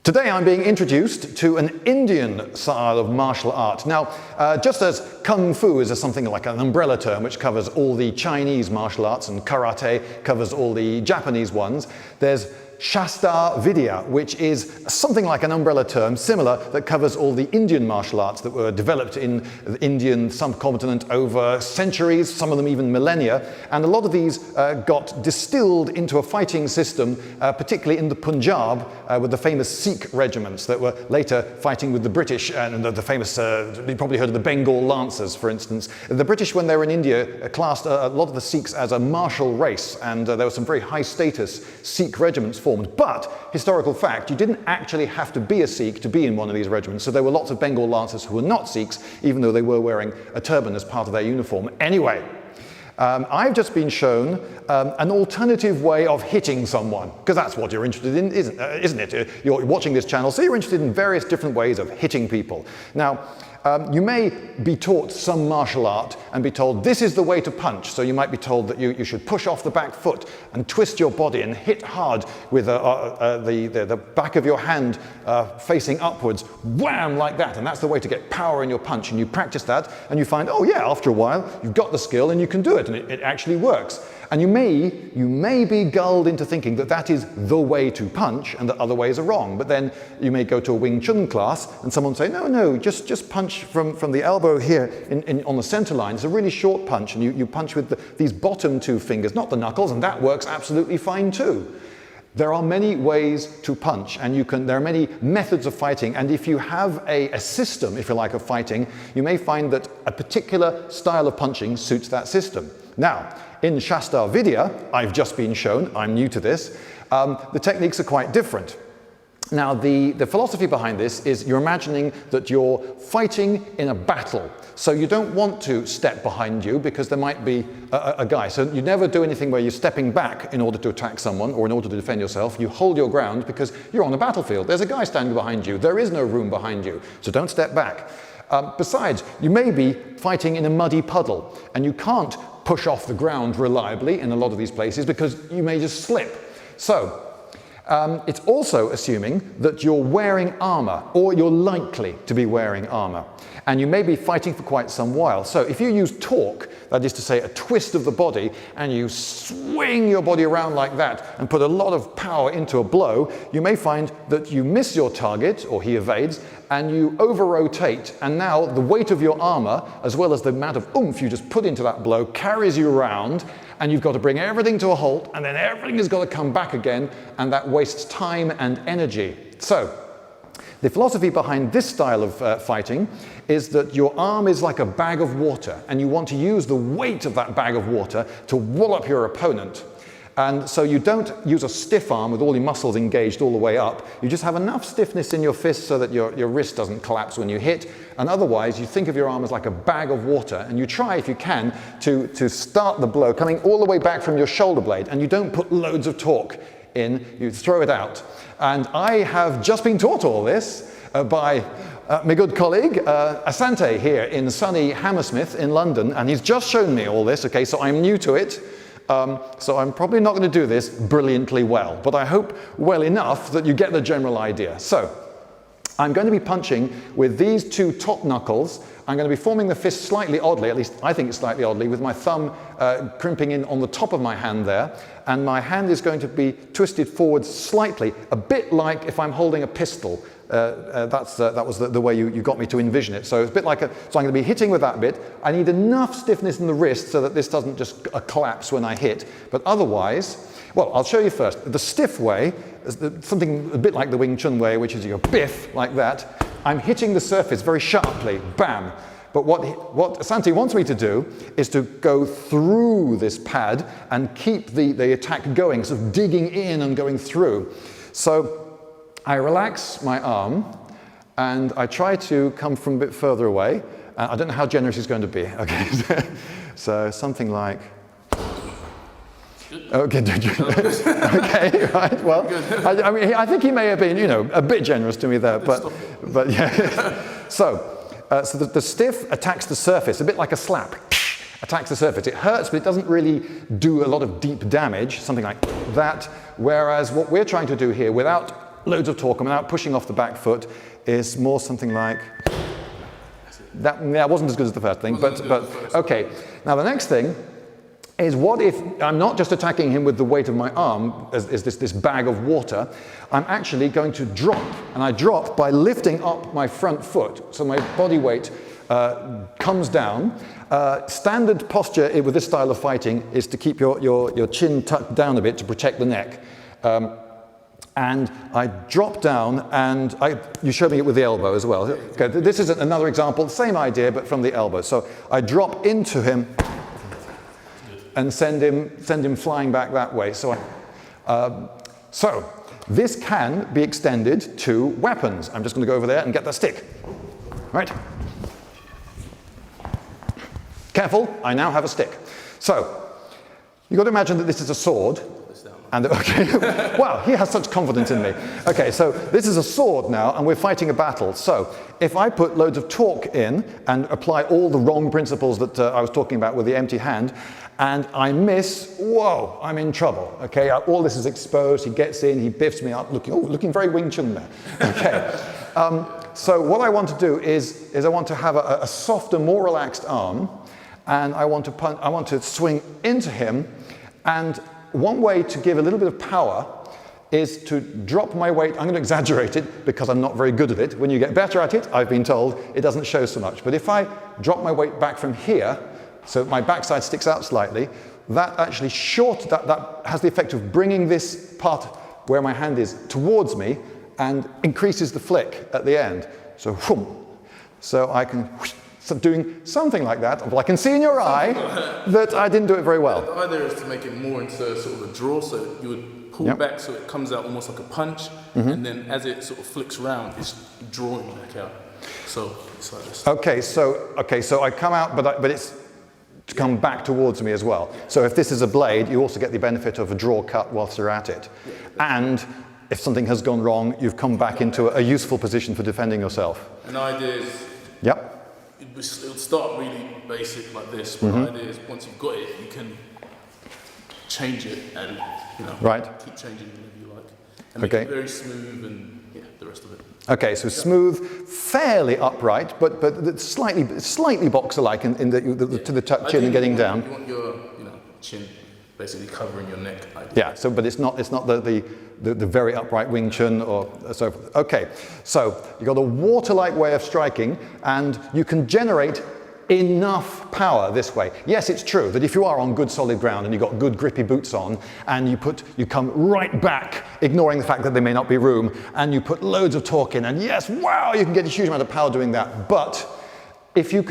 Today I'm being introduced to an Indian style of martial art. Now, just as Kung Fu is something like an umbrella term which covers all the Chinese martial arts and Karate covers all the Japanese ones, there's Shastar Vidiya, which is something like an umbrella term similar that covers all the Indian martial arts that were developed in the Indian subcontinent over centuries, some of them even millennia, and a lot of these got distilled into a fighting system, particularly in the Punjab with the famous Sikh regiments that were later fighting with the British and the famous, you probably heard of the Bengal Lancers, for instance. The British, when they were in India, classed a lot of the Sikhs as a martial race, and there were some very high status Sikh regiments formed. But, historical fact, you didn't actually have to be a Sikh to be in one of these regiments, so there were lots of Bengal Lancers who were not Sikhs, even though they were wearing a turban as part of their uniform. Anyway, I've just been shown an alternative way of hitting someone, because that's what you're interested in, isn't it? You're watching this channel, so you're interested in various different ways of hitting people. Now, you may be taught some martial art and be told this is the way to punch. So you might be told that you should push off the back foot and twist your body and hit hard with the back of your hand facing upwards, wham, like that. And that's the way to get power in your punch. And you practice that and you find, oh yeah, after a while, you've got the skill and you can do it. And it actually works. And you may be gulled into thinking that that is the way to punch and that other ways are wrong. But then you may go to a Wing Chun class and someone say, no, just punch from the elbow here on the center line. It's a really short punch, and you punch with these bottom two fingers, not the knuckles, and that works absolutely fine too. There are many ways to punch, and there are many methods of fighting, and if you have a system, if you like, of fighting, you may find that a particular style of punching suits that system. Now, in Shastar Vidiya, I've just been shown, I'm new to this, the techniques are quite different. Now, the philosophy behind this is you're imagining that you're fighting in a battle. So you don't want to step behind you because there might be a guy. So you never do anything where you're stepping back in order to attack someone or in order to defend yourself. You hold your ground because you're on a battlefield. There's a guy standing behind you. There is no room behind you. So don't step back. Besides, you may be fighting in a muddy puddle and you can't push off the ground reliably in a lot of these places because you may just slip. So it's also assuming that you're wearing armor, or you're likely to be wearing armor. And you may be fighting for quite some while. So if you use torque, that is to say a twist of the body, and you swing your body around like that and put a lot of power into a blow, you may find that you miss your target, or he evades, and you over-rotate, and now the weight of your armor, as well as the amount of oomph you just put into that blow, carries you around, and you've got to bring everything to a halt, and then everything has got to come back again, and that wastes time and energy. So, the philosophy behind this style of fighting is that your arm is like a bag of water, and you want to use the weight of that bag of water to wallop your opponent. And so you don't use a stiff arm with all your muscles engaged all the way up. You just have enough stiffness in your fist so that your wrist doesn't collapse when you hit. And otherwise, you think of your arm as like a bag of water. And you try, if you can, to start the blow coming all the way back from your shoulder blade. And you don't put loads of torque in, you throw it out. And I have just been taught all this by my good colleague, Asante, here in sunny Hammersmith in London. And he's just shown me all this, okay, so I'm new to it. So I'm probably not going to do this brilliantly well, but I hope well enough that you get the general idea. So I'm going to be punching with these two top knuckles. I'm going to be forming the fist slightly oddly, at least I think it's slightly oddly, with my thumb crimping in on the top of my hand there, and my hand is going to be twisted forward slightly, a bit like if I'm holding a pistol. That was the way you got me to envision it. So it's a bit like so I'm going to be hitting with that bit. I need enough stiffness in the wrist so that this doesn't just collapse when I hit. But otherwise, well, I'll show you first. The stiff way is something a bit like the Wing Chun way, which is your biff, like that. I'm hitting the surface very sharply, bam. But what Asante wants me to do is to go through this pad and keep the attack going, sort of digging in and going through. So I relax my arm and I try to come from a bit further away. I don't know how generous he's going to be. Okay, so something like. Okay, okay, right. Well, I mean, I think he may have been, a bit generous to me there, but yeah. So the stiff attacks the surface, a bit like a slap. Attacks the surface. It hurts, but it doesn't really do a lot of deep damage, something like that. Whereas what we're trying to do here, without loads of torque, without pushing off the back foot, is more something like that. Yeah, wasn't as good as the first thing, but okay. Now the next thing is, what if I'm not just attacking him with the weight of my arm, as this bag of water, I'm actually going to drop, and I drop by lifting up my front foot, so my body weight comes down. Standard posture with this style of fighting is to keep your chin tucked down a bit to protect the neck. And I drop down, and you showed me it with the elbow as well. Okay, this is another example, same idea, but from the elbow. So I drop into him and send him flying back that way. So this can be extended to weapons. I'm just going to go over there and get the stick. Right. Careful, I now have a stick. So you've got to imagine that this is a sword. And okay, wow, he has such confidence in me. Okay, so this is a sword now, and we're fighting a battle. So if I put loads of torque in and apply all the wrong principles that I was talking about with the empty hand, and I miss, whoa, I'm in trouble. Okay, all this is exposed. He gets in, he biffs me up, looking very Wing Chun there. Okay, so what I want to do is I want to have a softer, more relaxed arm, and I want to swing into him, and one way to give a little bit of power is to drop my weight. I'm going to exaggerate it because I'm not very good at it. When you get better at it, I've been told, it doesn't show so much. But if I drop my weight back from here, so my backside sticks out slightly, that actually that has the effect of bringing this part where my hand is towards me and increases the flick at the end. So, whoom. So I can doing something like that. Well, I can see in your eye that I didn't do it very well. The idea is to make it more into sort of a draw, so you would pull back so it comes out almost like a punch, and then as it sort of flicks round, it's drawing back out. So it's like this. Okay, so I come out, but it's to come back towards me as well. So if this is a blade, you also get the benefit of a draw cut whilst you're at it. And if something has gone wrong, you've come back into a useful position for defending yourself. And the idea is, it'll start really basic like this, but the idea is once you've got it, you can change it and keep changing it whenever you like. And make it very smooth and the rest of it. Okay, so smooth, fairly upright, but slightly boxer-like to the tuck chin and getting down. You want your chin basically covering your neck. Yeah, so but it's not the very upright Wing Chun or so forth. Okay, so you've got a water-like way of striking, and you can generate enough power this way. Yes, it's true that if you are on good solid ground and you've got good grippy boots on, and you come right back, ignoring the fact that there may not be room, and you put loads of torque in, and yes, wow, you can get a huge amount of power doing that. But if you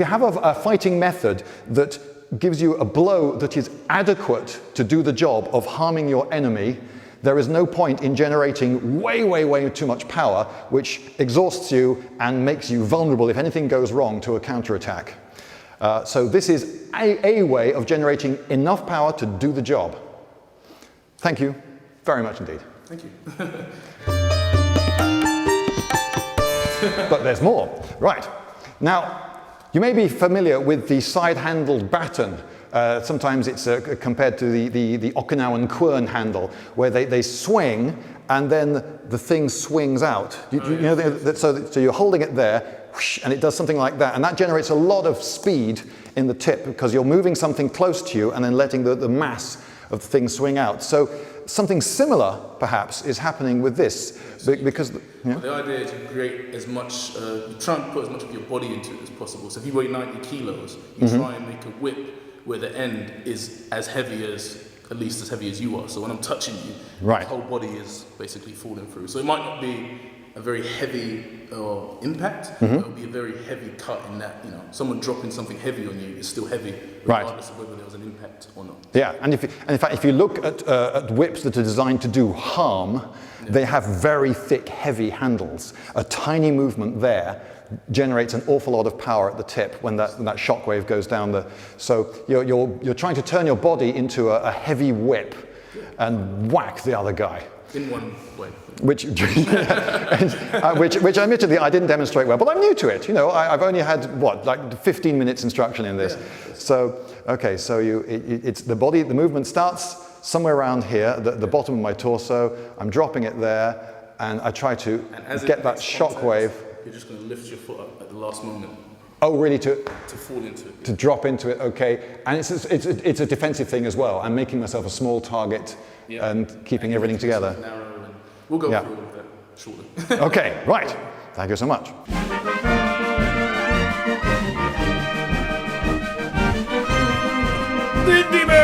have a fighting method that gives you a blow that is adequate to do the job of harming your enemy, there is no point in generating way too much power, which exhausts you and makes you vulnerable if anything goes wrong to a counterattack. So this is a way of generating enough power to do the job. Thank you very much indeed. Thank you. But there's more. Right. Now, you may be familiar with the side-handled baton. Sometimes it's compared to the Okinawan quern handle, where they swing and then the thing swings out. So you're holding it there, whoosh, and it does something like that. And that generates a lot of speed in the tip because you're moving something close to you and then letting the mass of the thing swing out. So something similar, perhaps, is happening with this. Because the idea is to create as much, you try and put as much of your body into it as possible. So if you weigh 90 kilos, you try and make a whip where the end is at least as heavy as you are. So when I'm touching you, the whole body is basically falling through. So it might not be a very heavy impact, but it will be a very heavy cut in that, someone dropping something heavy on you is still heavy, regardless of whether there was an impact or not. Yeah, and in fact, if you look at whips that are designed to do harm, they have very thick, heavy handles. A tiny movement there generates an awful lot of power at the tip when that shockwave goes down the. So you're trying to turn your body into a heavy whip and whack the other guy. In one way. Which admittedly I didn't demonstrate well, but I'm new to it. I've only had 15 minutes instruction in this. Yeah. So okay, so it's the body. The movement starts somewhere around here, the bottom of my torso. I'm dropping it there, and I try to And as get it that makes shock contact, wave. you're just going to lift your foot up at the last moment Oh, really? To fall into it. to drop into it, okay. And it's a defensive thing as well. I'm making myself a small target and keeping everything together. Narrow, and we'll go through all of that shortly. Okay, right. Thank you so much. Lindybeige!